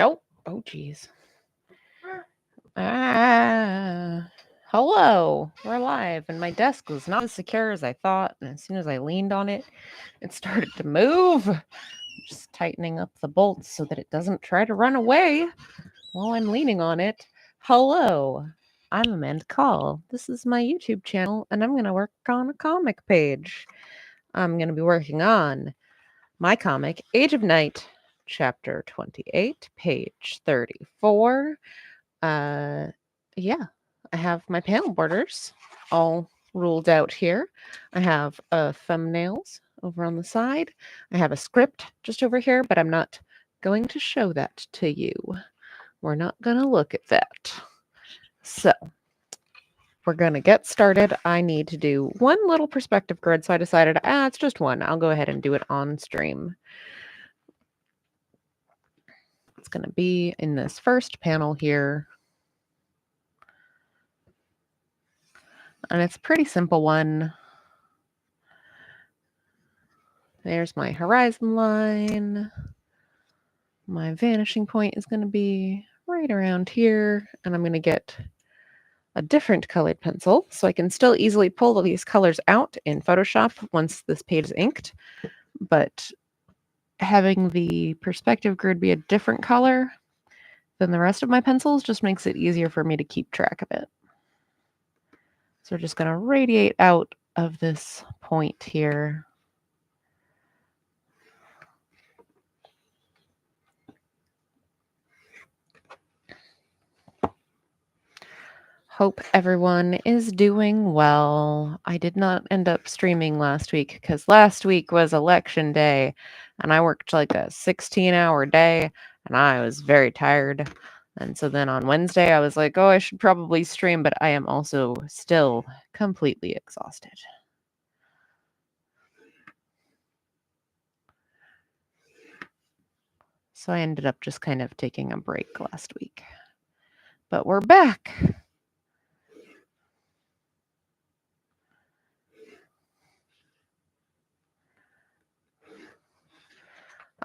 Oh, geez. Hello. We're live, and my desk was not as secure as I thought. And as soon as I leaned on it, it started to move. Just tightening up the bolts so that it doesn't try to run away while I'm leaning on it. Hello. I'm Amanda Call. This is my YouTube channel, and I'm going to work on a comic page. I'm going to be working on my comic, Age of Night, chapter 28, page 34. Yeah, I have my panel borders all ruled out here. I have thumbnails over on the side. I have a script just over here, but I'm not going to show that to you. We're not going to look at that. So we're going to get started. I need to do one little perspective grid, so I decided, it's just one. I'll go ahead and do it on stream. It's going to be in this first panel here. And it's a pretty simple one. There's my horizon line. My vanishing point is going to be right around here. And I'm going to get a different colored pencil so I can still easily pull these colors out in Photoshop once this page is inked. But having the perspective grid be a different color than the rest of my pencils just makes it easier for me to keep track of it. So we're just going to radiate out of this point here. Hope everyone is doing well. I did not end up streaming last week because last week was election day and I worked like a 16-hour day and I was very tired. And so then on Wednesday, I was like, I should probably stream, but I am also still completely exhausted. So I ended up just kind of taking a break last week. But we're back.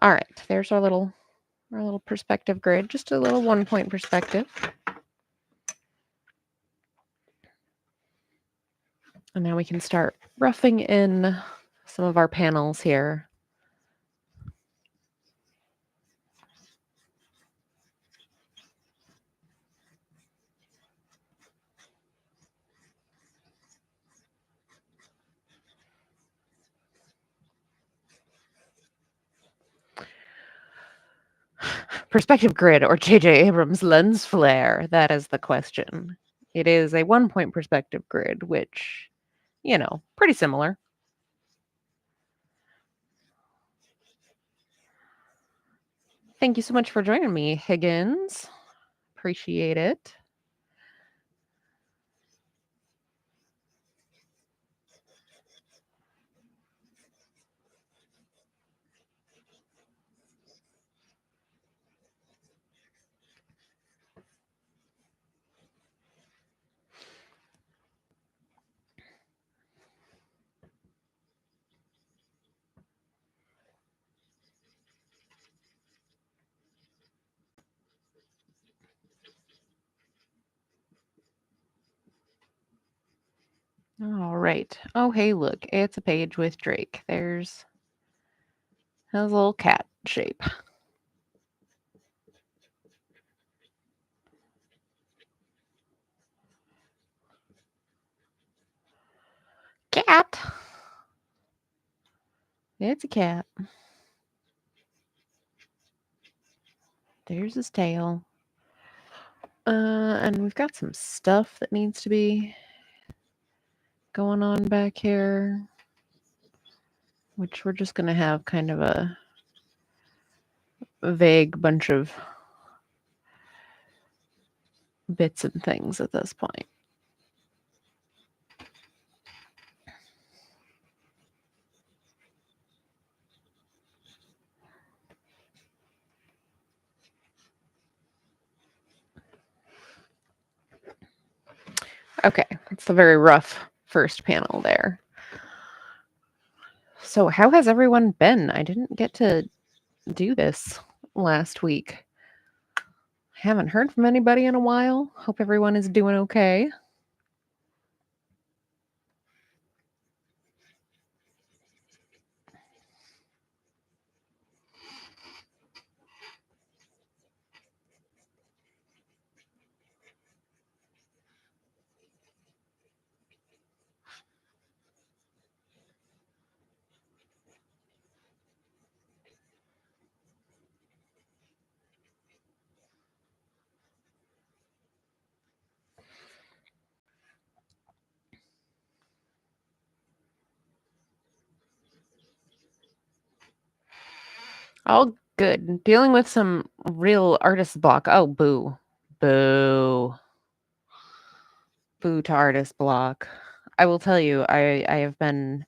All right, there's our little perspective grid, just a little 1-point perspective. And now we can start roughing in some of our panels here. Perspective grid or J.J. Abrams lens flare? That is the question. It is a 1-point perspective grid, which, pretty similar. Thank you so much for joining me, Higgins. Appreciate it. All right. Oh, hey, look, it's a page with Drake. There's his little cat shape. Cat. It's a cat. There's his tail. And we've got some stuff that needs to be going on back here, which we're just going to have kind of a vague bunch of bits and things at this point. Okay, it's the very rough first panel there. So how has everyone been? I didn't get to do this last week. Haven't heard from anybody in a while. Hope everyone is doing okay. All good. Dealing with some real artist block. Oh, boo. Boo. Boo to artist block. I will tell you, I have been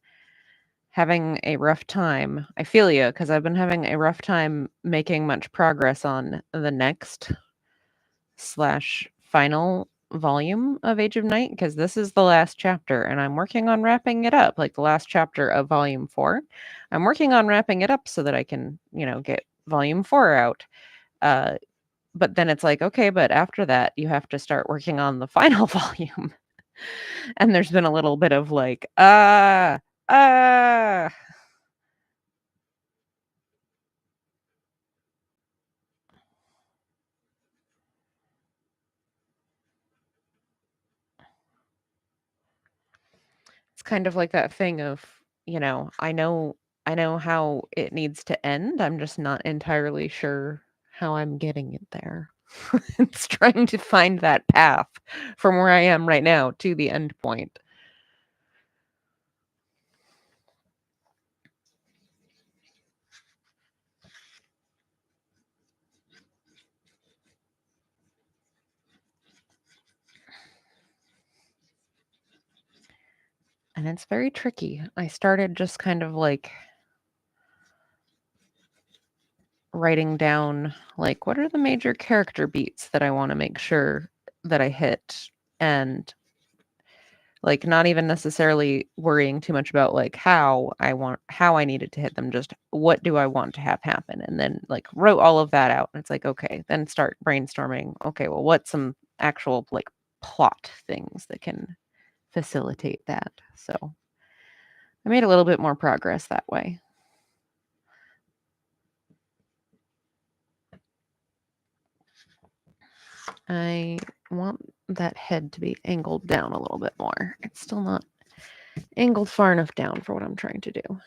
having a rough time. I feel you, because I've been having a rough time making much progress on the next slash final volume of Age of Night, because this is the last chapter and I'm working on wrapping it up, like the last chapter of volume 4. I'm working on wrapping it up so that I can, get volume 4 out. But then it's like, okay, but after that, you have to start working on the final volume. And there's been a little bit of like, It's kind of like that thing of, I know how it needs to end. I'm just not entirely sure how I'm getting it there. It's trying to find that path from where I am right now to the end point. And it's very tricky. I started just kind of like writing down, like, what are the major character beats that I want to make sure that I hit, and like not even necessarily worrying too much about like how I needed to hit them, just what do I want to have happen, and then like wrote all of that out. And it's like, okay, then start brainstorming, okay, well, what's some actual like plot things that can facilitate that. So I made a little bit more progress that way. I want that head to be angled down a little bit more. It's still not angled far enough down for what I'm trying to do.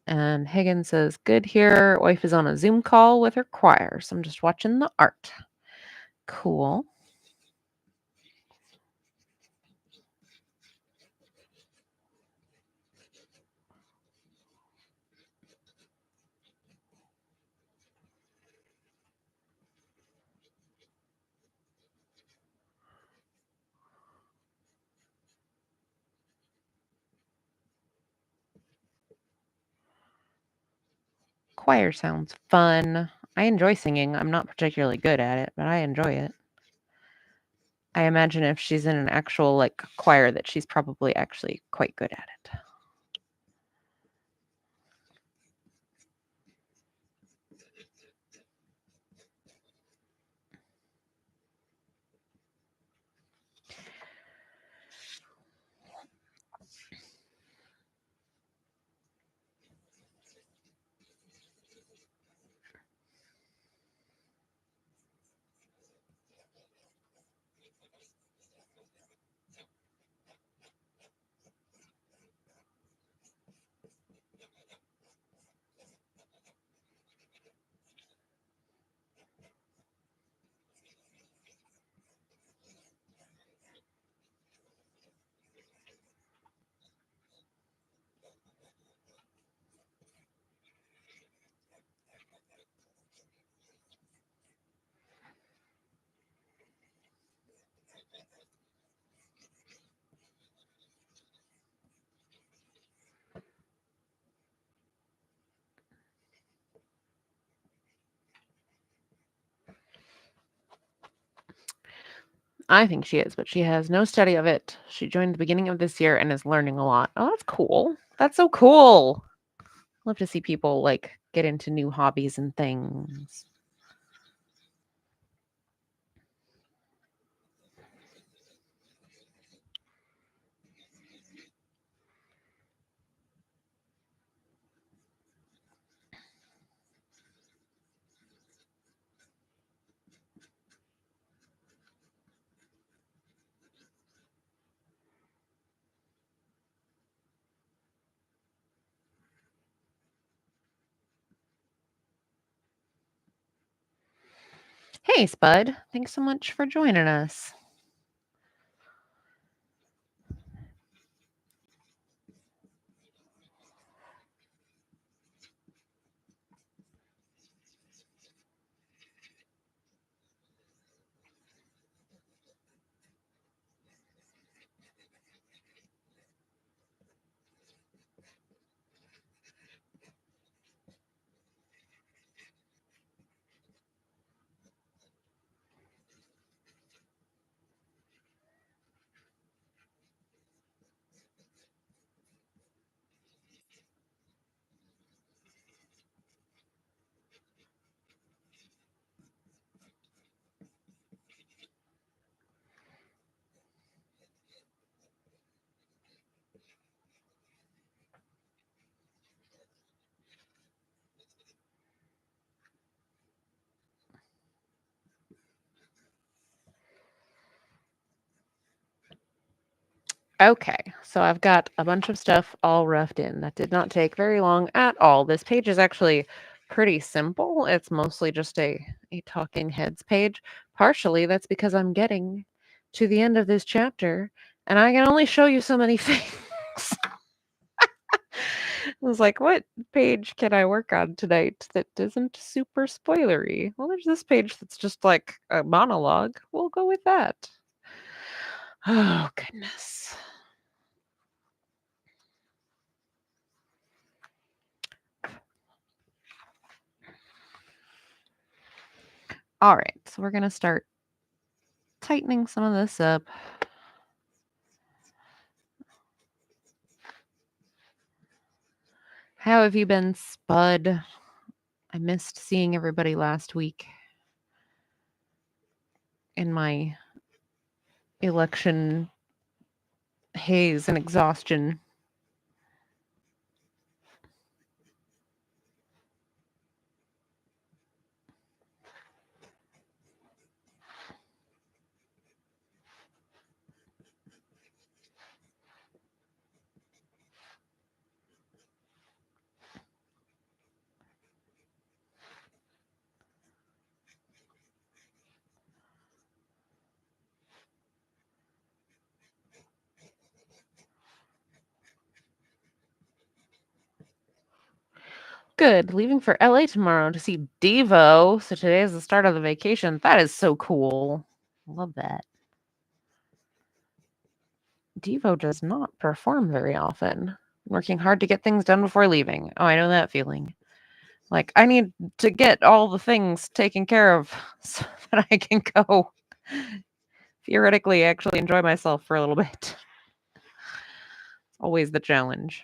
And Higgins says, good here. Wife is on a Zoom call with her choir, so I'm just watching the art. Cool. Choir sounds fun. I enjoy singing. I'm not particularly good at it, but I enjoy it. I imagine if she's in an actual like choir that she's probably actually quite good at it. I think she is, but she has no study of it. She joined the beginning of this year and is learning a lot. Oh, that's cool. That's so cool. Love to see people like get into new hobbies and things. Hey, Spud. Thanks so much for joining us. Okay, so I've got a bunch of stuff all roughed in. That did not take very long at all. This page is actually pretty simple. It's mostly just a talking heads page. Partially that's because I'm getting to the end of this chapter and I can only show you so many things. I was like, what page can I work on tonight that isn't super spoilery? Well, there's this page that's just like a monologue. We'll go with that. Oh, goodness. All right, so we're going to start tightening some of this up. How have you been, Spud? I missed seeing everybody last week in my election haze and exhaustion. Good. Leaving for LA tomorrow to see Devo. So today is the start of the vacation. That is so cool. Love that. Devo does not perform very often. Working hard to get things done before leaving. Oh, I know that feeling. Like, I need to get all the things taken care of so that I can go theoretically actually enjoy myself for a little bit. Always the challenge.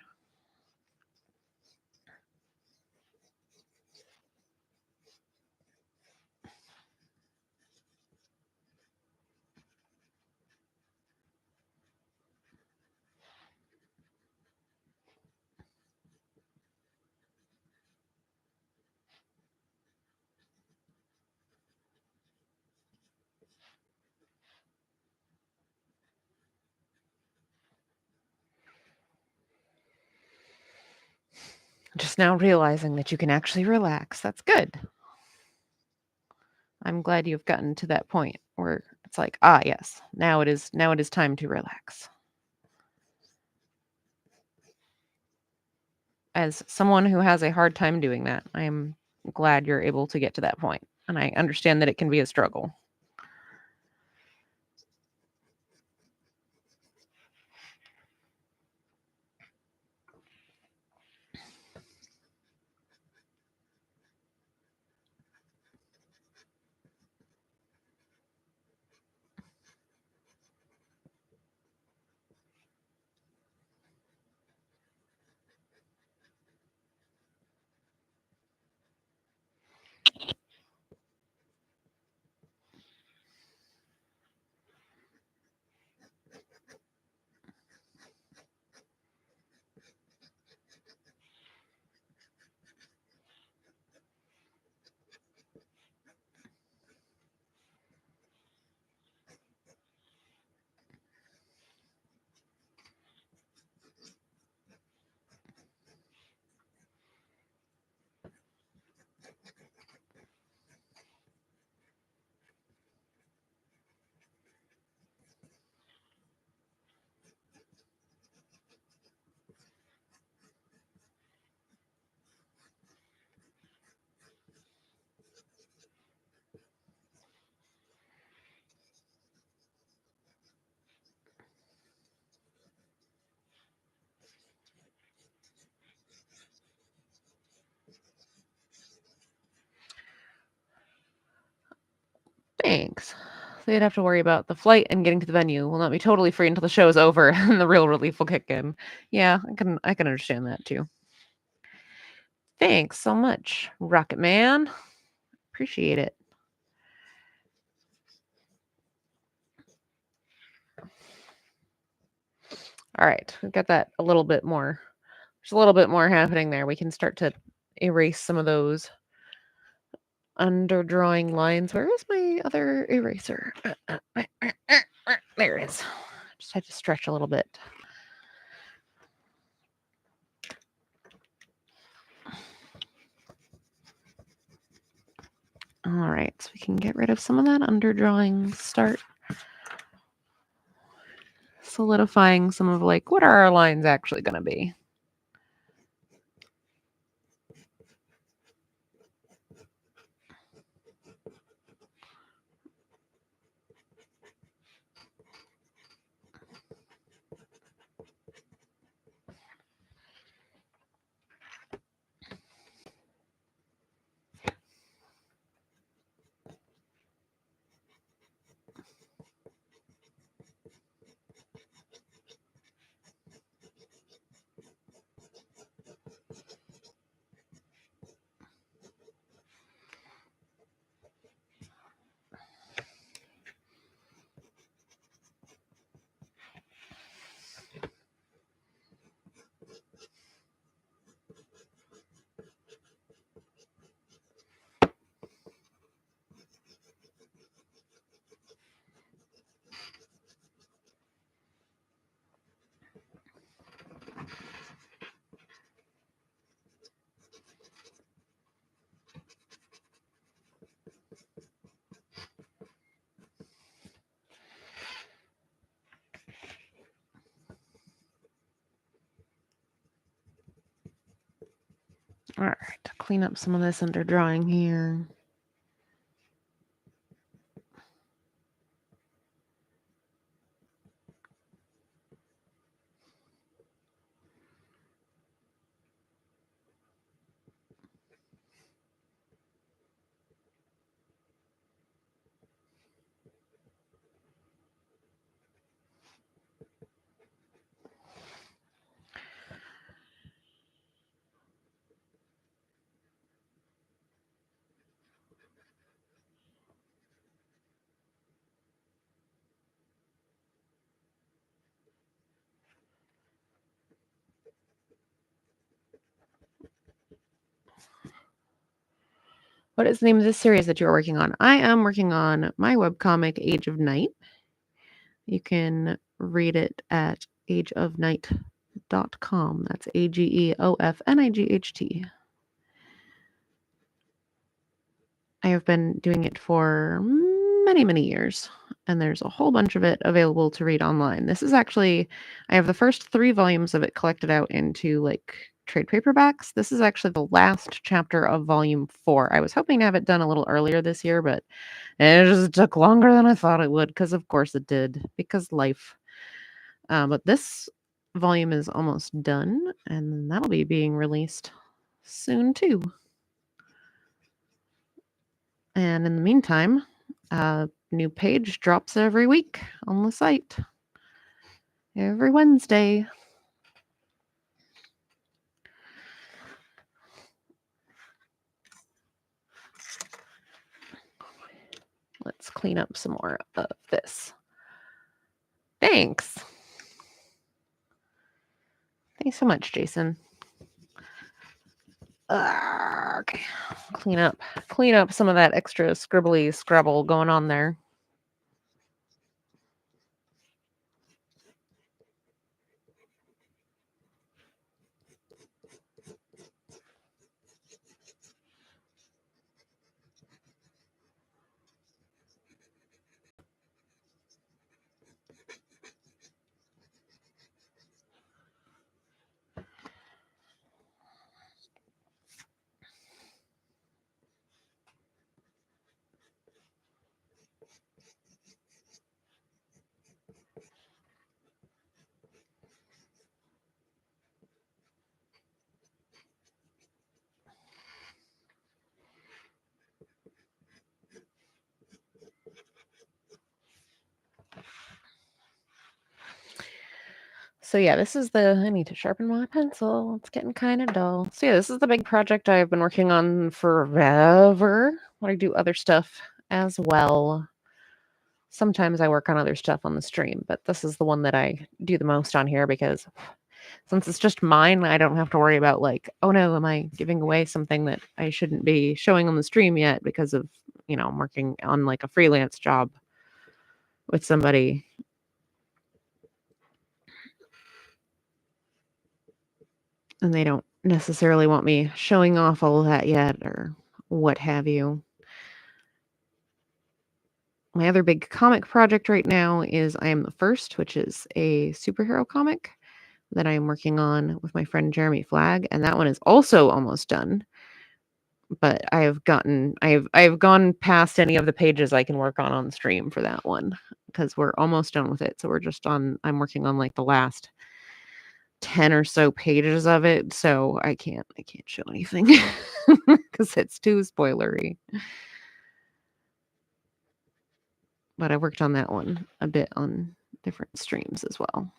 Just now realizing that you can actually relax. That's good. I'm glad you've gotten to that point where it's like, ah, yes, now it is time to relax. As someone who has a hard time doing that, I am glad you're able to get to that point, and I understand that it can be a struggle. Thanks. So you'd have to worry about the flight and getting to the venue. Will not be totally free until the show is over and the real relief will kick in. Yeah, I can understand that too. Thanks so much, Rocket Man. Appreciate it. All right, we've got that a little bit more. There's a little bit more happening there. We can start to erase some of those underdrawing lines. Where is my other eraser? There it is. Just had to stretch a little bit. All right, so we can get rid of some of that underdrawing. Start solidifying some of like, what are our lines actually going to be? All right, clean up some of this underdrawing here. What is the name of this series that you're working on? I am working on my webcomic, Age of Night. You can read it at ageofnight.com. That's AGEOFNIGHT. I have been doing it for many, many years, and there's a whole bunch of it available to read online. This is actually, I have the first 3 volumes of it collected out into like trade paperbacks. This is actually the last chapter of volume 4. I was hoping to have it done a little earlier this year, but it just took longer than I thought it would, because of course it did, because life. But this volume is almost done, and that'll be being released soon too. And in the meantime, a new page drops every week on the site. Every Wednesday. Let's clean up some more of this. Thanks. Thanks so much, Jason. Okay. Clean up some of that extra scribbly scrabble going on there. So yeah, this is I need to sharpen my pencil. It's getting kind of dull. So yeah, this is the big project I've been working on forever. But I do other stuff as well. Sometimes I work on other stuff on the stream, but this is the one that I do the most on here because since it's just mine, I don't have to worry about like, oh no, am I giving away something that I shouldn't be showing on the stream yet because of, I'm working on like a freelance job with somebody. And they don't necessarily want me showing off all of that yet or what have you. My other big comic project right now is I Am the First, which is a superhero comic that I am working on with my friend Jeremy Flagg, and that one is also almost done. But I've gone past any of the pages I can work on the stream for that one because we're almost done with it. So I'm working on like the last 10 or so pages of it, so I can't show anything because it's too spoilery. But I worked on that one a bit on different streams as well.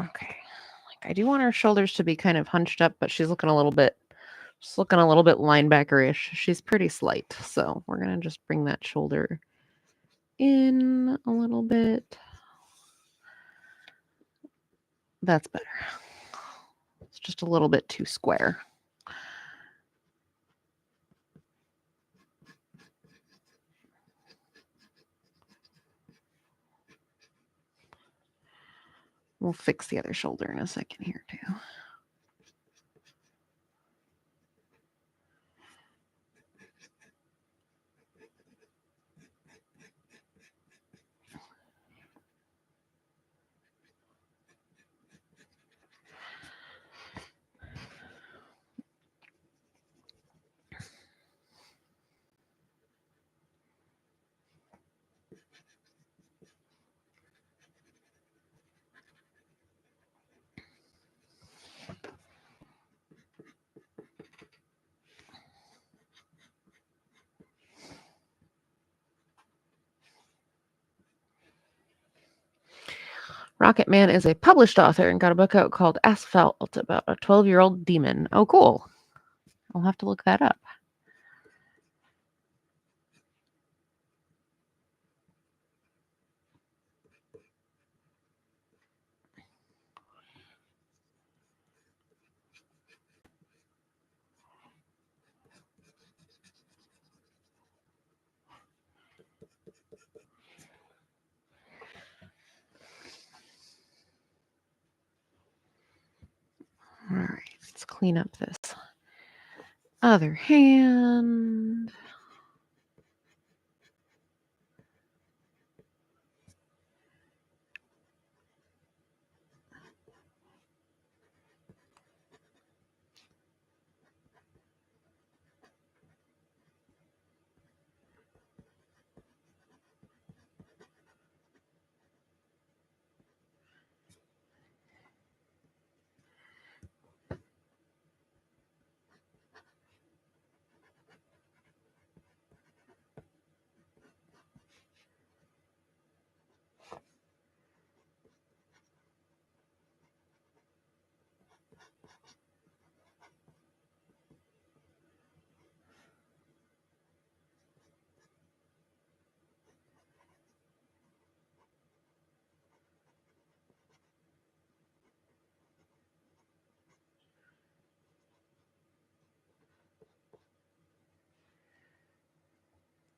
Okay. I do want her shoulders to be kind of hunched up, but she's looking a little bit linebacker-ish. She's pretty slight, so we're going to just bring that shoulder in a little bit. That's better. It's just a little bit too square. We'll fix the other shoulder in a second here, too. Rocket Man is a published author and got a book out called Asphalt about a 12-year-old demon. Oh, cool. I'll have to look that up. All right, let's clean up this other hand.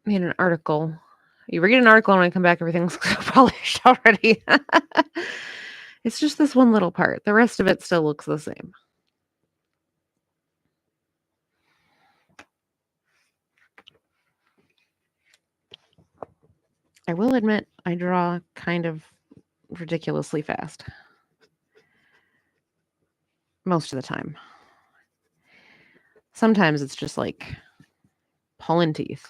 Made an article. You read an article and when I come back, everything's polished already. It's just this one little part. The rest of it still looks the same. I will admit I draw kind of ridiculously fast. Most of the time. Sometimes it's just like pulling teeth.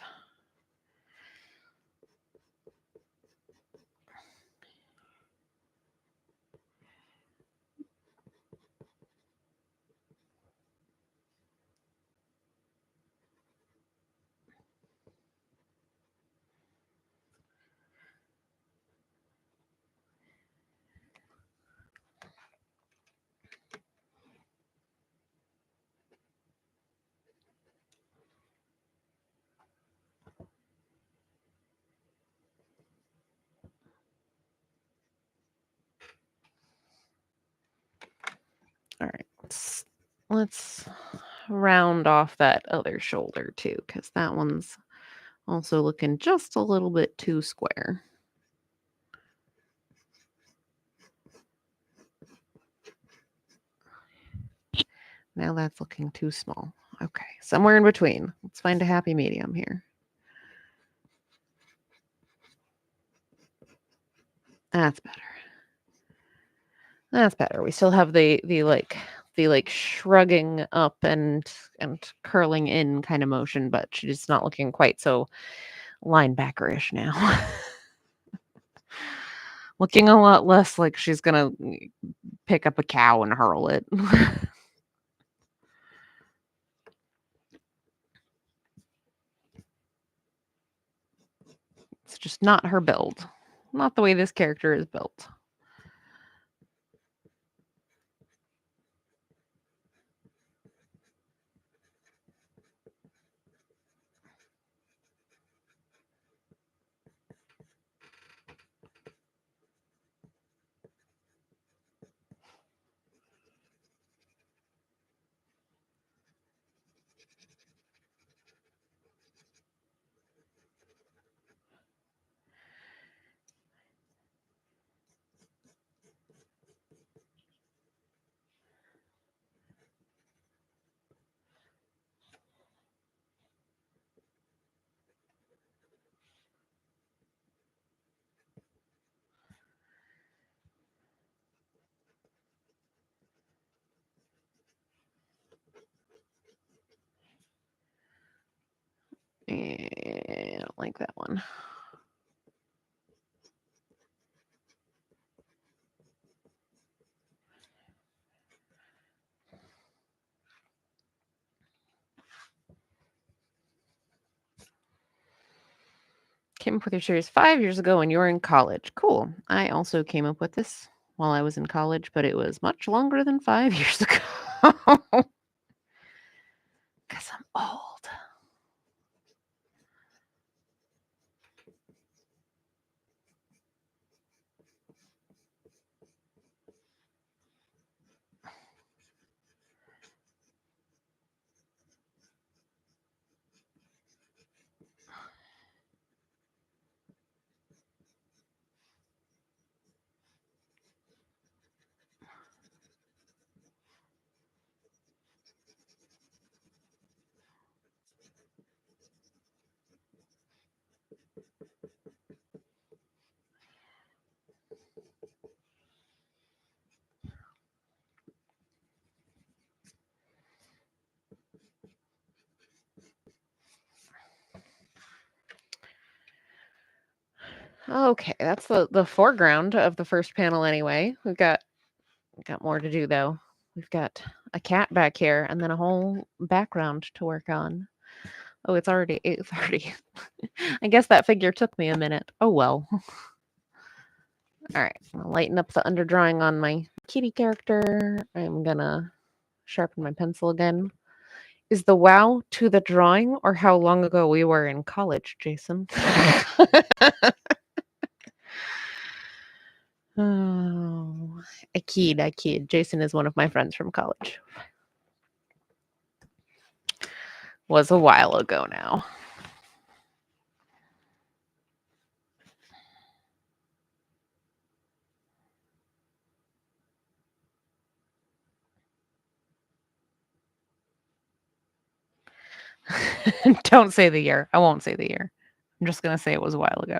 All right, let's round off that other shoulder too, because that one's also looking just a little bit too square. Now that's looking too small. Okay, somewhere in between. Let's find a happy medium here. That's better. That's better. We still have the shrugging up and curling in kind of motion, but she's not looking quite so linebackerish now. Looking a lot less like she's gonna pick up a cow and hurl it. It's just not her build. Not the way this character is built. I don't like that one. Came up with your series 5 years ago when you were in college. Cool. I also came up with this while I was in college, but it was much longer than 5 years ago. Because I'm old. Okay, that's the foreground of the first panel anyway. We've got more to do though. We've got a cat back here and then a whole background to work on. Oh, it's already 8:30. I guess that figure took me a minute. Oh well. All right, I'll lighten up the underdrawing on my kitty character. I'm gonna sharpen my pencil again. Is the wow to the drawing or how long ago we were in college, Jason? Oh, I kid. Jason is one of my friends from college. Was a while ago now. Don't say the year. I won't say the year. I'm just going to say it was a while ago.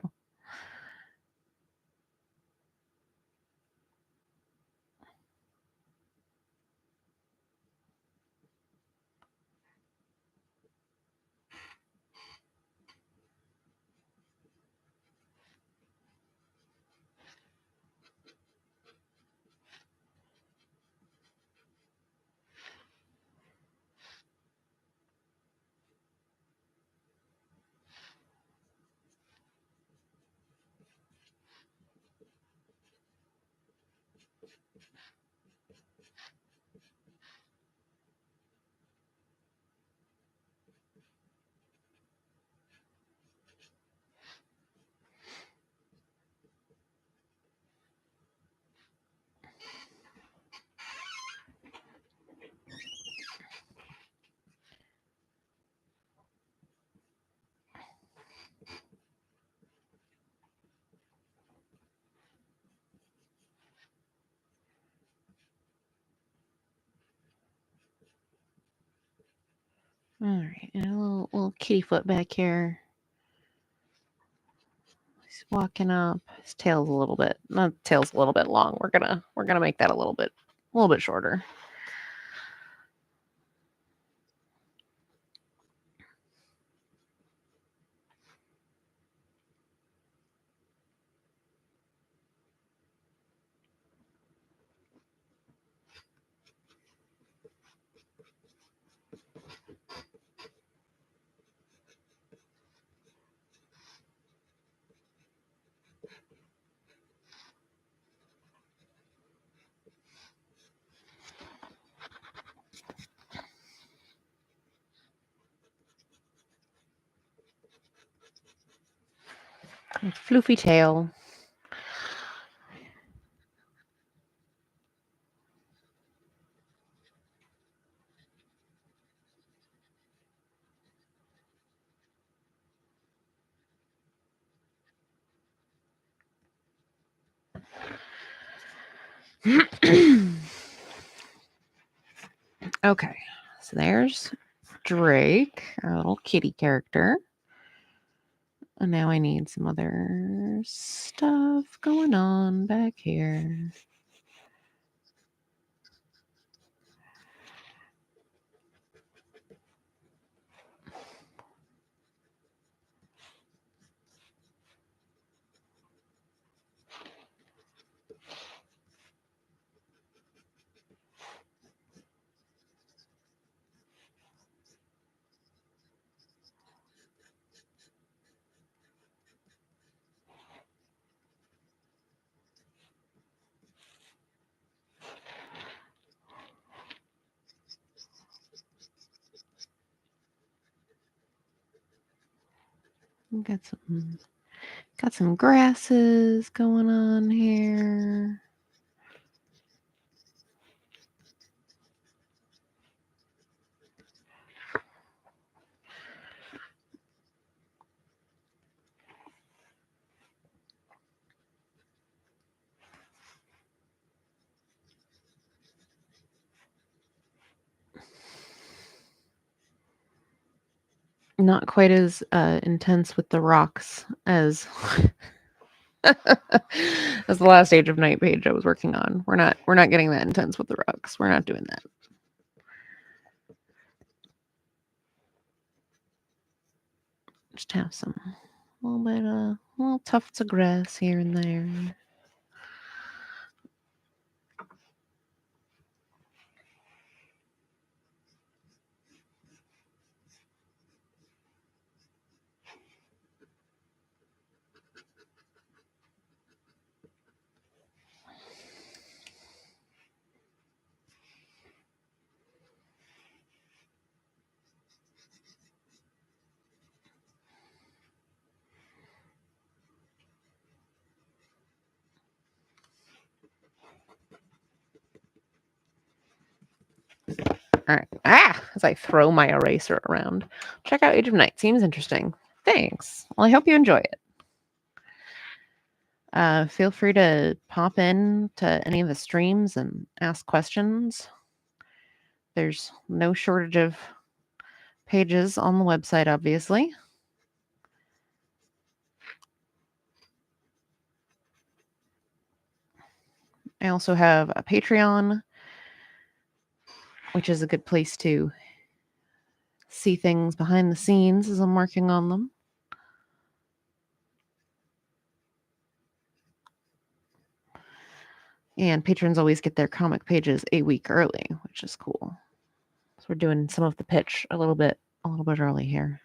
All right, and a little kitty foot back here. He's walking up. His tail's a little bit. The tail's a little bit long. We're gonna make that a little bit shorter. Floofy tail. Okay, so there's Drake, our little kitty character. And now I need some other stuff going on back here. Got some grasses going on here. Not quite as intense with the rocks as as the last Age of Night page I was working on. We're not getting that intense with the rocks. We're not doing that. Just have some little tufts of grass here and there. All right. As I throw my eraser around. Check out Age of Night. Seems interesting. Thanks. Well, I hope you enjoy it. Feel free to pop in to any of the streams and ask questions. There's no shortage of pages on the website, obviously. I also have a Patreon, which is a good place to see things behind the scenes as I'm working on them. And patrons always get their comic pages a week early, which is cool. So we're doing some of the pitch a little bit early here.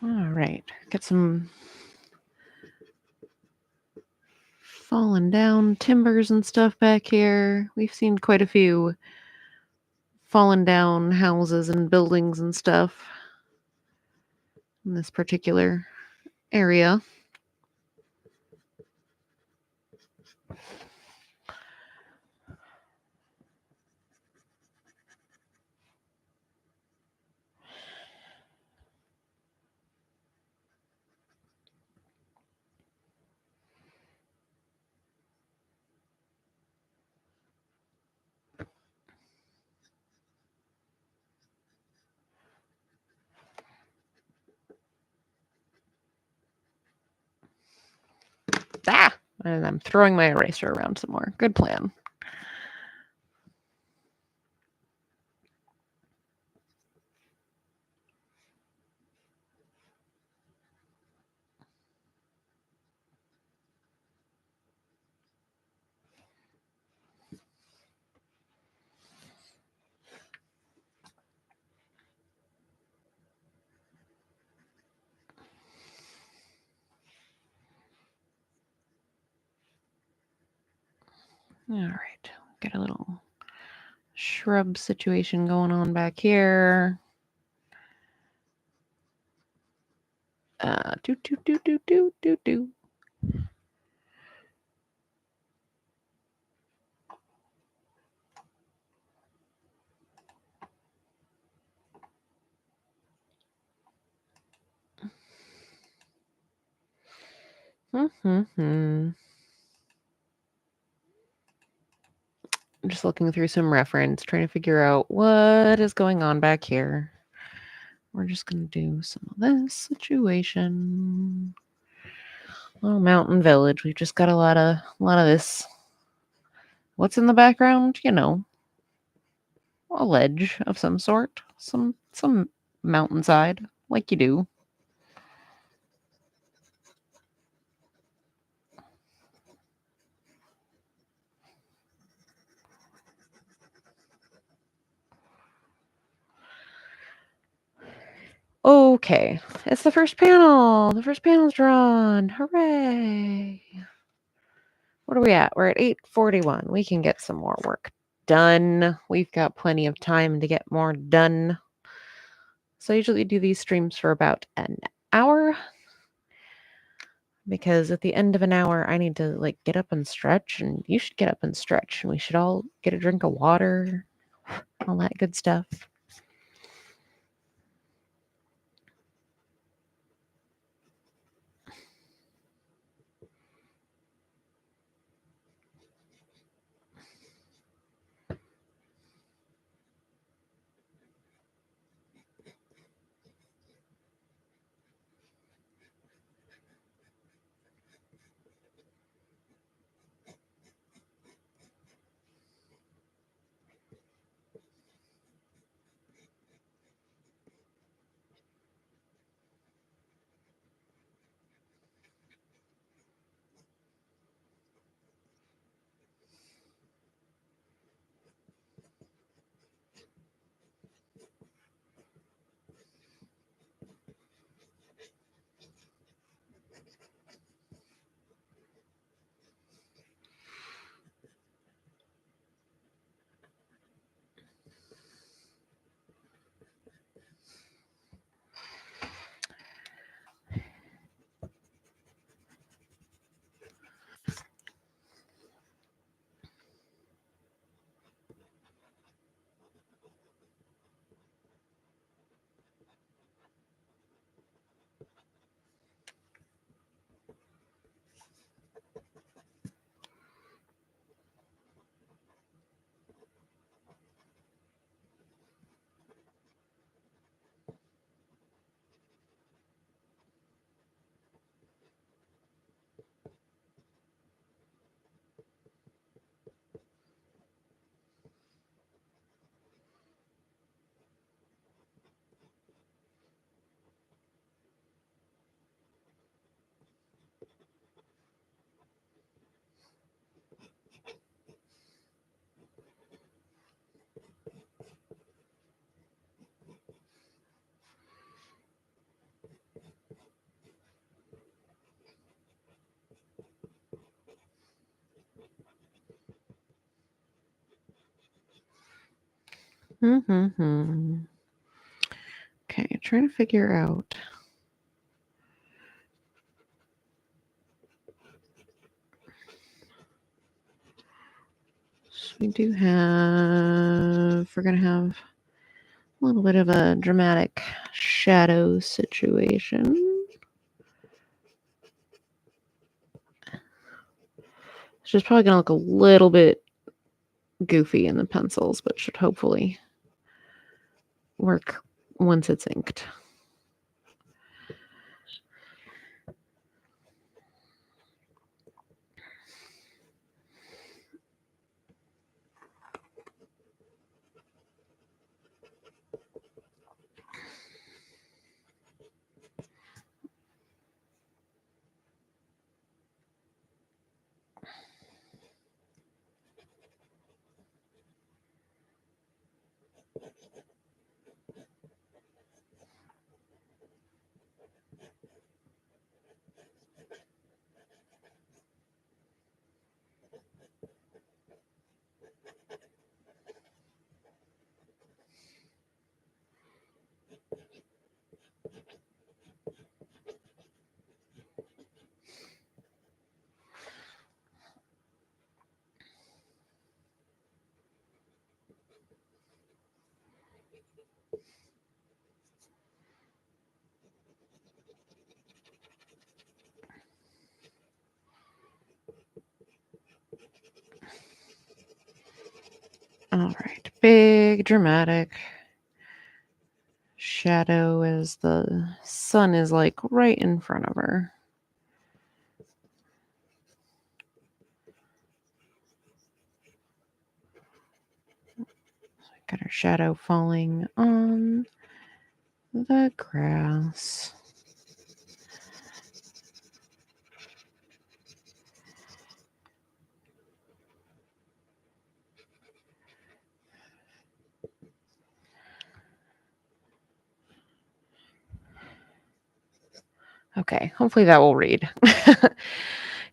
All right, get some fallen down timbers and stuff back here. We've seen quite a few fallen down houses and buildings and stuff in this particular area. Ah! And I'm throwing my eraser around some more. Good plan. All right, get a little shrub situation going on back here. Do do do do do do do. I'm just looking through some reference, trying to figure out what is going on back here. We're just gonna do some of this situation. Little mountain village. We've just got a lot of this. What's in the background? You know, a ledge of some sort, some mountainside, like you do. Okay, it's the first panel. The first panel's drawn. Hooray! What are we at? We're at 8:41. We can get some more work done. We've got plenty of time to get more done. So I usually do these streams for about an hour because at the end of an hour I need to like get up and stretch, and you should get up and stretch, and we should all get a drink of water, all that good stuff. Okay, trying to figure out. So we do have, we're going to have a little bit of a dramatic shadow situation. It's just probably going to look a little bit goofy in the pencils, but should hopefully work once it's inked. All right, big dramatic shadow as the sun is like right in front of her. Got her shadow falling on the grass. Okay, hopefully that will read.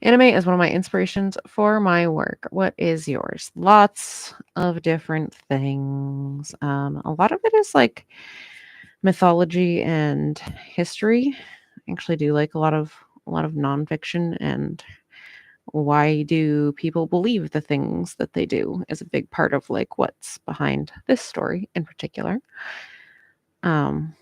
Anime is one of my inspirations for my work. What is yours? Lots of different things. A lot of it is like mythology and history. I actually do like a lot of nonfiction, and why do people believe the things that they do is a big part of like what's behind this story in particular. Um,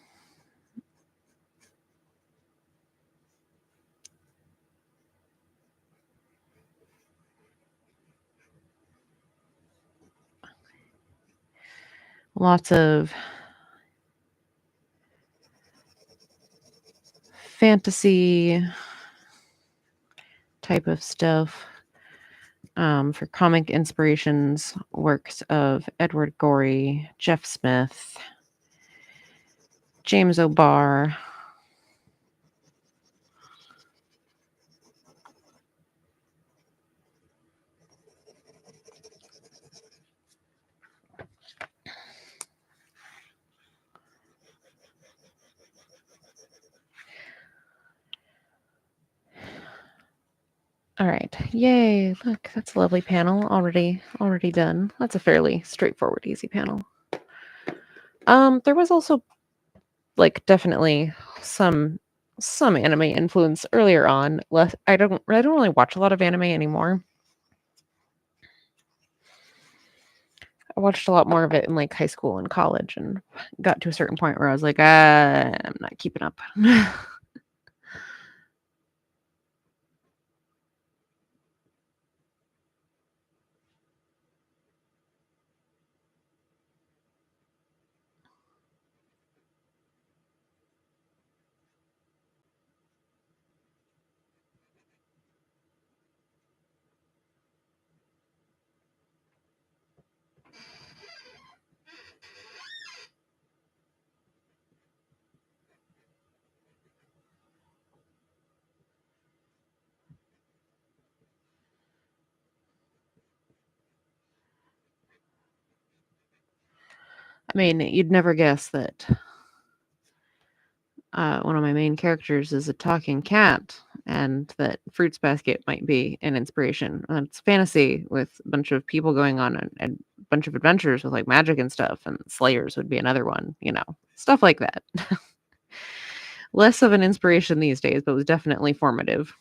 Lots of fantasy type of stuff. For comic inspirations, works of Edward Gorey, Jeff Smith, James O'Barr. All right. Yay. Look, that's a lovely panel already done. That's a fairly straightforward, easy panel. There was also like definitely some anime influence earlier on. Less I don't really watch a lot of anime anymore. I watched a lot more of it in like high school and college, and got to a certain point where I was like, I'm not keeping up. I mean, you'd never guess that one of my main characters is a talking cat and that Fruits Basket might be an inspiration. It's fantasy with a bunch of people going on a bunch of adventures with like magic and stuff, and Slayers would be another one, stuff like that. Less of an inspiration these days, but was definitely formative.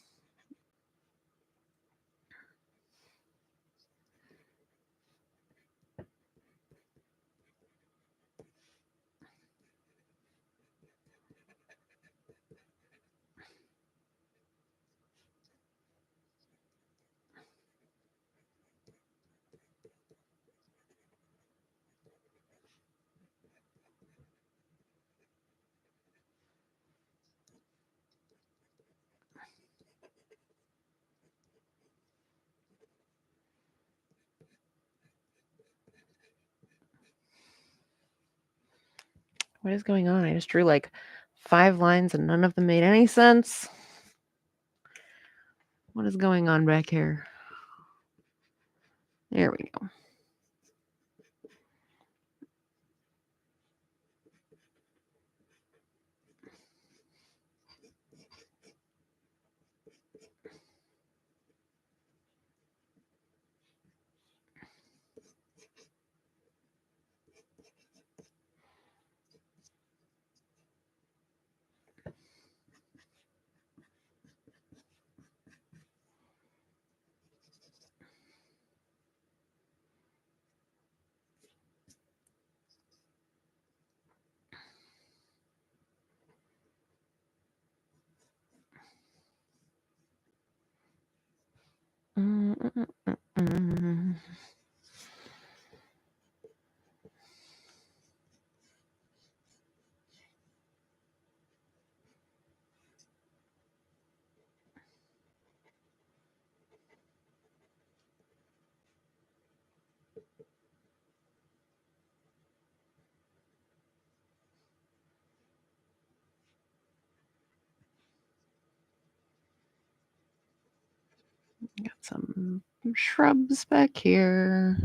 What is going on? I just drew like 5 lines and none of them made any sense. What is going on back here? There we go. Got some shrubs back here.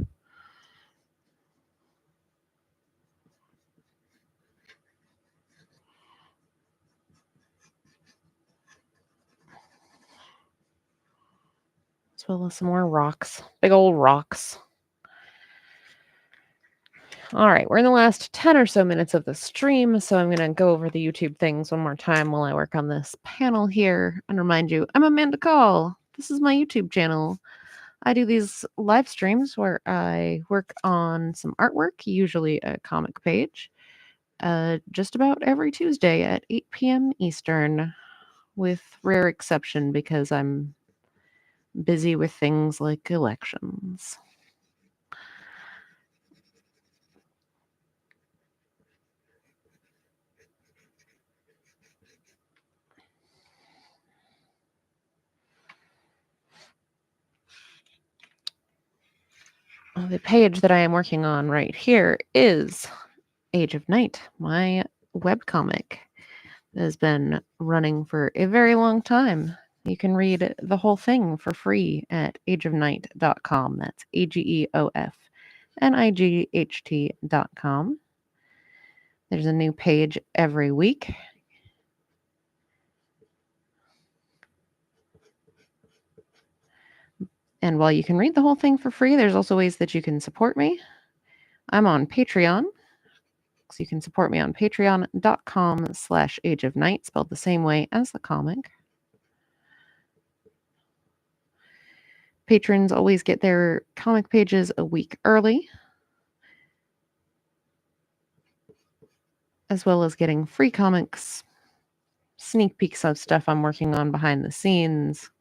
As well as some more rocks. Big old rocks. All right, we're in the last 10 or so minutes of the stream, so I'm going to go over the YouTube things one more time while I work on this panel here and remind you, I'm Amanda Call. This is my YouTube channel. I do these live streams where I work on some artwork, usually a comic page, just about every Tuesday at 8 p.m. Eastern, with rare exception because I'm busy with things like elections. The page that I am working on right here is Age of Night, my webcomic that has been running for a very long time. You can read the whole thing for free at ageofnight.com. That's AGEOFNIGHT.com. There's a new page every week. And while you can read the whole thing for free, there's also ways that you can support me. I'm on Patreon. So you can support me on patreon.com/ageofnight, spelled the same way as the comic. Patrons always get their comic pages a week early, as well as getting free comics, sneak peeks of stuff I'm working on behind the scenes,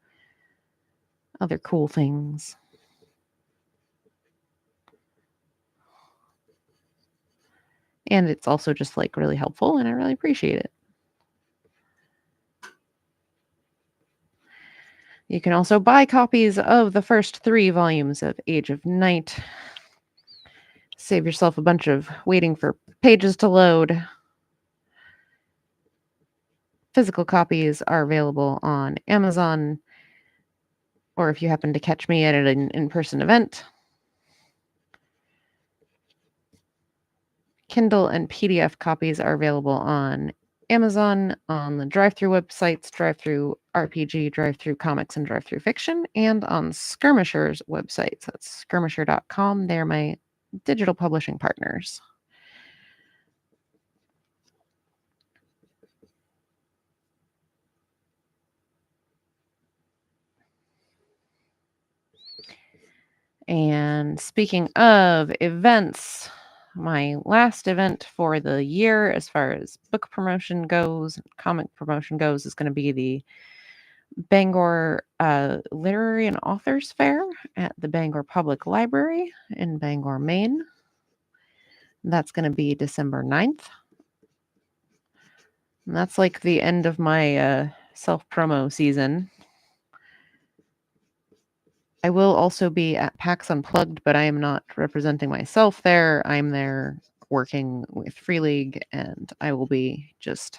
other cool things. And it's also just like really helpful, and I really appreciate it. You can also buy copies of the first 3 volumes of Age of Night. Save yourself a bunch of waiting for pages to load. Physical copies are available on Amazon, or if you happen to catch me at an in-person event, Kindle and PDF copies are available on Amazon, on the drive-through websites, drive-through RPG, drive-through comics, and drive-through fiction, and on Skirmisher's websites. That's skirmisher.com. They're my digital publishing partners. And speaking of events, my last event for the year, as far as book promotion goes, comic promotion goes, is going to be the Bangor Literary and Authors Fair at the Bangor Public Library in Bangor, Maine. That's going to be December 9th. And that's like the end of my self-promo season. I will also be at PAX Unplugged, but I am not representing myself there. I'm there working with Free League, and I will be just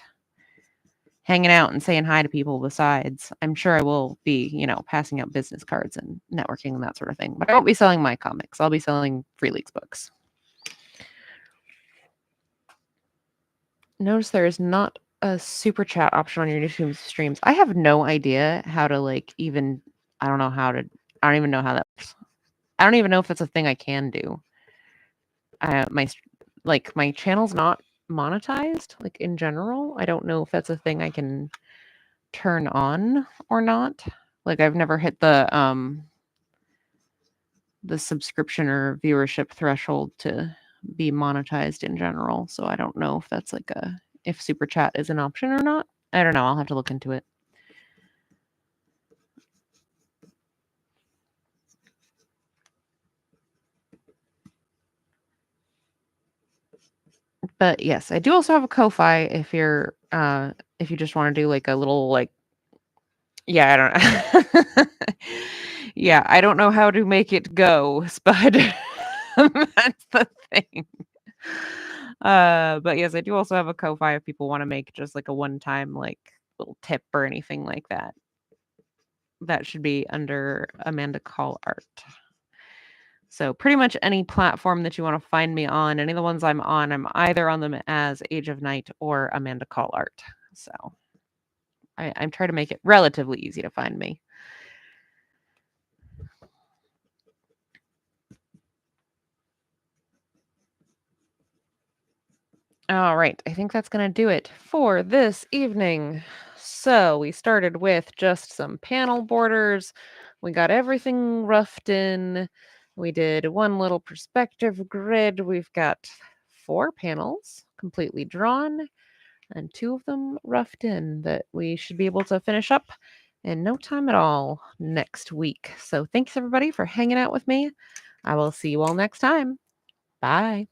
hanging out and saying hi to people besides. I'm sure I will be, passing out business cards and networking and that sort of thing. But I won't be selling my comics. I'll be selling Free League's books. Notice there is not a super chat option on your YouTube streams. I have no idea how to I don't even know how that works. I don't even know if that's a thing I can do. My channel's not monetized, in general. I don't know if that's a thing I can turn on or not. I've never hit the subscription or viewership threshold to be monetized in general. So I don't know if that's if super chat is an option or not. I don't know. I'll have to look into it. But yes, I do also have a Ko-Fi if you just want to do a little yeah, I don't know. Yeah, I don't know how to make it go, but that's the thing. But yes, I do also have a Ko-Fi if people want to make just a one-time little tip or anything like that. That should be under Amanda Call Art. So pretty much any platform that you want to find me on, any of the ones I'm on, I'm either on them as Age of Night or Amanda Call Art. So I'm trying to make it relatively easy to find me. All right, I think that's going to do it for this evening. So we started with just some panel borders. We got everything roughed in. We did one little perspective grid. We've got 4 panels completely drawn and 2 of them roughed in that we should be able to finish up in no time at all next week. So thanks everybody for hanging out with me. I will see you all next time. Bye.